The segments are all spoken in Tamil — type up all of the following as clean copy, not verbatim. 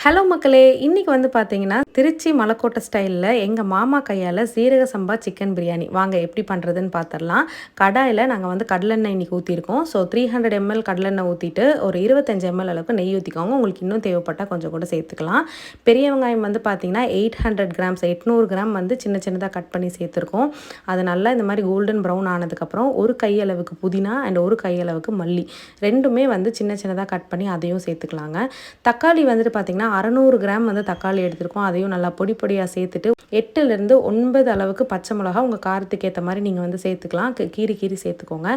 ஹலோ மக்களே, இன்னைக்கு வந்து பார்த்தீங்கன்னா, திருச்சி மலக்கோட்டை ஸ்டைல்ல எங்க மாமா கையால சீரக சம்பா சிக்கன் பிரியாணி. வாங்க எப்படி பண்ணுறதுன்னு பார்த்துரலாம். கடாயில நாங்க வந்து கடலெண்ணெய் இன்னைக்கு ஊத்தியிருக்கோம். ஸோ 300 ml கடலெண்ணெய் ஊத்திட்டு, ஒரு 25 ml அளவுக்கு நெய் ஊத்திக்கோங்க. உங்களுக்கு இன்னும் தேவைப்பட்டா கொஞ்சம் கூட சேர்த்துக்கலாம். பெரிய வெங்காயம் வந்து பார்த்தீங்கன்னா, 800 கிராம்ஸ் 800 கிராம் வந்து சின்ன சின்னதா கட் பண்ணி சேர்த்துருக்கோம். அது நல்லா இந்த மாரி கோல்டன் ப்ரவுன் ஆனதுக்கப்புறம், ஒரு கையளவுக்கு புதினா அண்ட் ஒரு கையளவுக்கு மல்லி. 2மே வந்து சின்ன சின்னதா கட் பண்ணி அதையும் சேர்த்துக்கலாங்க. தக்காளி வந்துட்டு பார்த்தீங்கன்னா 600 கிராம் வந்து தக்காளி எடுத்திருக்கோம். அதையும் நல்லா பொடி பொடியாக சேர்த்துட்டு 8லேருந்து 9 அளவுக்கு பச்சை மிளகா உங்கள் காரத்துக்கு ஏற்ற மாதிரி நீங்கள் வந்து சேர்த்துக்கலாம். கீறி கீறி சேர்த்துக்கோங்க.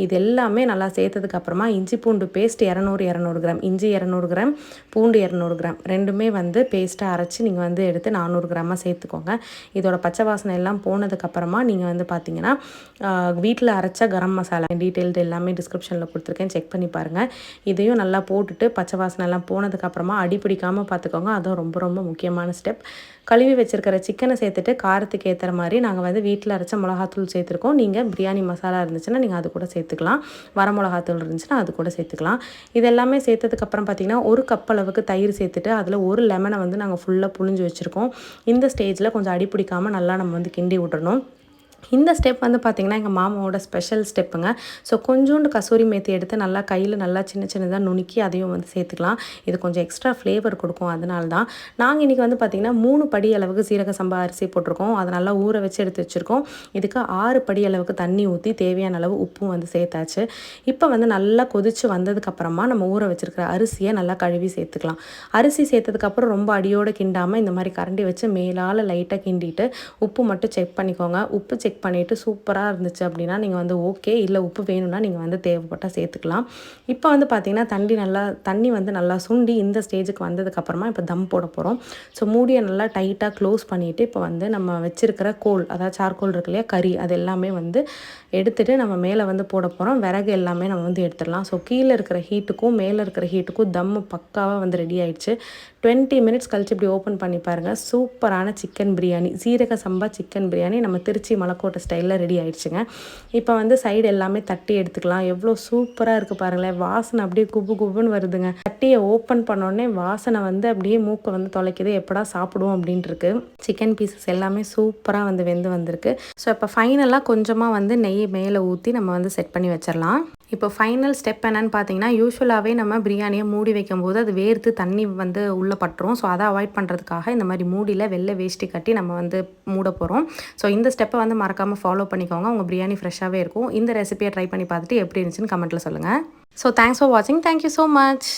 இது எல்லாமே நல்லா சேர்த்ததுக்கு அப்புறமா இஞ்சி பூண்டு பேஸ்ட் 200 கிராம், இஞ்சி 200 கிராம், பூண்டு 200 கிராம், ரெண்டுமே வந்து பேஸ்ட்டாக அரைச்சி நீங்கள் வந்து எடுத்து 400 கிராமாக சேர்த்துக்கோங்க. இதோட பச்சை வாசனை எல்லாம் போனதுக்கப்புறமா நீங்கள் வந்து பார்த்தீங்கன்னா வீட்டில் அரைச்ச கரம் மசாலா டீட்டெயில்டு எல்லாமே டிஸ்கிரிப்ஷனில் கொடுத்துருக்கேன், செக் பண்ணி பாருங்கள். இதையும் நல்லா போட்டுட்டு பச்சை வாசனை எல்லாம் போனதுக்கப்புறமா அடி பிடிக்காமல் பார்த்துக்கோங்க. அதுவும் ரொம்ப ரொம்ப முக்கியமான ஸ்டெப். கழுவி வச்சிருக்கிற சிக்கனை சேர்த்துட்டு காரத்துக்கு ஏற்றுற மாதிரி நாங்கள் வந்து வீட்டில் அரைச்ச மிளகாத்தூள் சேர்த்துருக்கோம். நீங்கள் பிரியாணி மசாலா இருந்துச்சுன்னா நீங்கள் அது கூட சேர்த்துக்கலாம். வர மிளகாத்தூள் இருந்துச்சுன்னா அது கூட சேர்த்துக்கலாம். இது எல்லாமே சேர்த்ததுக்கப்புறம் பார்த்திங்கன்னா 1 கப் அளவுக்கு தயிர் சேர்த்துட்டு அதில் ஒரு லெமனை வந்து நாங்கள் ஃபுல்லாக புழிஞ்சு வச்சுருக்கோம். இந்த ஸ்டேஜில் கொஞ்சம் அடி பிடிக்காமல் நல்லா நம்ம வந்து கிண்டி விட்டுறணும். இந்த ஸ்டெப் வந்து பார்த்திங்கன்னா எங்கள் மாமாவோட ஸ்பெஷல் ஸ்டெப்புங்க. ஸோ கொஞ்சோண்டு கசூரி மேத்தி எடுத்து நல்லா கையில் நல்லா சின்ன சின்னதாக நுணுக்கி அதையும் வந்து சேர்த்துக்கலாம். இது கொஞ்சம் எக்ஸ்ட்ரா ஃப்ளேவர் கொடுக்கும். அதனால தான் நாங்கள் இன்றைக்கி வந்து பார்த்திங்கன்னா 3 படி அளவுக்கு சீரக சம்பா அரிசி போட்டிருக்கோம். அதை நல்லா ஊற வச்சு எடுத்து வச்சுருக்கோம். இதுக்கு 6 படி அளவுக்கு தண்ணி ஊற்றி தேவையான அளவு உப்பும் வந்து சேர்த்தாச்சு. இப்போ வந்து நல்லா கொதித்து வந்ததுக்கப்புறமா நம்ம ஊற வச்சுருக்கிற அரிசியை நல்லா கழுவி சேர்த்துக்கலாம். அரிசி சேர்த்ததுக்கப்புறம் ரொம்ப அடியோடு கிண்டாமல் இந்த மாதிரி கரண்டி வச்சு மேலால் லைட்டாக கிண்டிட்டு உப்பு மட்டும் செக் பண்ணிக்கோங்க. உப்பு செக் பண்ணிவிட்டு சூப்பராக இருந்துச்சு அப்படின்னா நீங்கள் வந்து ஓகே, இல்லை உப்பு வேணும்னா நீங்கள் வந்து தேவைப்பட்டால் சேர்த்துக்கலாம். இப்போ வந்து பார்த்திங்கன்னா தண்ணி வந்து நல்லா சுண்டி இந்த ஸ்டேஜுக்கு வந்ததுக்கப்புறமா இப்போ தம் போட போகிறோம். ஸோ மூடியை நல்லா டைட்டாக க்ளோஸ் பண்ணிவிட்டு இப்போ வந்து நம்ம வச்சுருக்கிற கோல், அதாவது சார்கோல் இருக்கு இல்லையா, கறி, அது எல்லாமே வந்து எடுத்துகிட்டு நம்ம மேலே வந்து போட போகிறோம். விறகு எல்லாமே நம்ம வந்து எடுத்துடலாம். ஸோ கீழே இருக்கிற ஹீட்டுக்கும் மேலே இருக்கிற ஹீட்டுக்கும் தம்மு பக்காவாக வந்து ரெடி ஆகிடுச்சு. 20 மினிட்ஸ் கழிச்சு இப்படி ஓப்பன் பண்ணி பாருங்கள். சூப்பரான சிக்கன் பிரியாணி, சீரக சம்பா சிக்கன் பிரியாணி நம்ம திருச்சி மலக்கோட்டை ஸ்டைலில் ரெடி ஆகிடுச்சுங்க. இப்போ வந்து சைடு எல்லாமே தட்டி எடுத்துக்கலாம். எவ்வளோ சூப்பராக இருக்குது பாருங்களேன். வாசனை அப்படியே குபு குபுன்னு வருதுங்க. தட்டியை ஓப்பன் பண்ணோடனே வாசனை வந்து அப்படியே மூக்கை வந்து தொலைக்குது. எப்படா சாப்பிடுவோம் அப்படின்ட்டுருக்கு. சிக்கன் பீசஸ் எல்லாமே சூப்பராக வந்து வெந்து வந்திருக்கு. ஸோ இப்போ ஃபைனலாக கொஞ்சமாக வந்து நெய் மேலே ஊற்றி நம்ம வந்து செட் பண்ணி வச்சிடலாம். இப்போ ஃபைனல் ஸ்டெப் என்னன்னு பார்த்தீங்கன்னா, யூஸ்வலாகவே நம்ம பிரியாணியை மூடி வைக்கும்போது அது வேர்த்து தண்ணி வந்து உள்ளே பட்டுரும். ஸோ அதை அவாய்ட் பண்ணுறதுக்காக இந்த மாதிரி மூடியில் வெள்ளை வேஷ்டி கட்டி நம்ம வந்து மூட போகிறோம். ஸோ இந்த ஸ்டெப்பை வந்து மறக்காமல் ஃபாலோ பண்ணிக்கோங்க. உங்கள் பிரியாணி ஃப்ரெஷ்ஷாகவே இருக்கும். இந்த ரெசிபியை ட்ரை பண்ணி பார்த்துட்டு எப்படி இருந்துச்சுன்னு கமெண்ட்டில் சொல்லுங்கள். ஸோ தேங்க்ஸ் ஃபார் வாட்சிங். Thank you so much.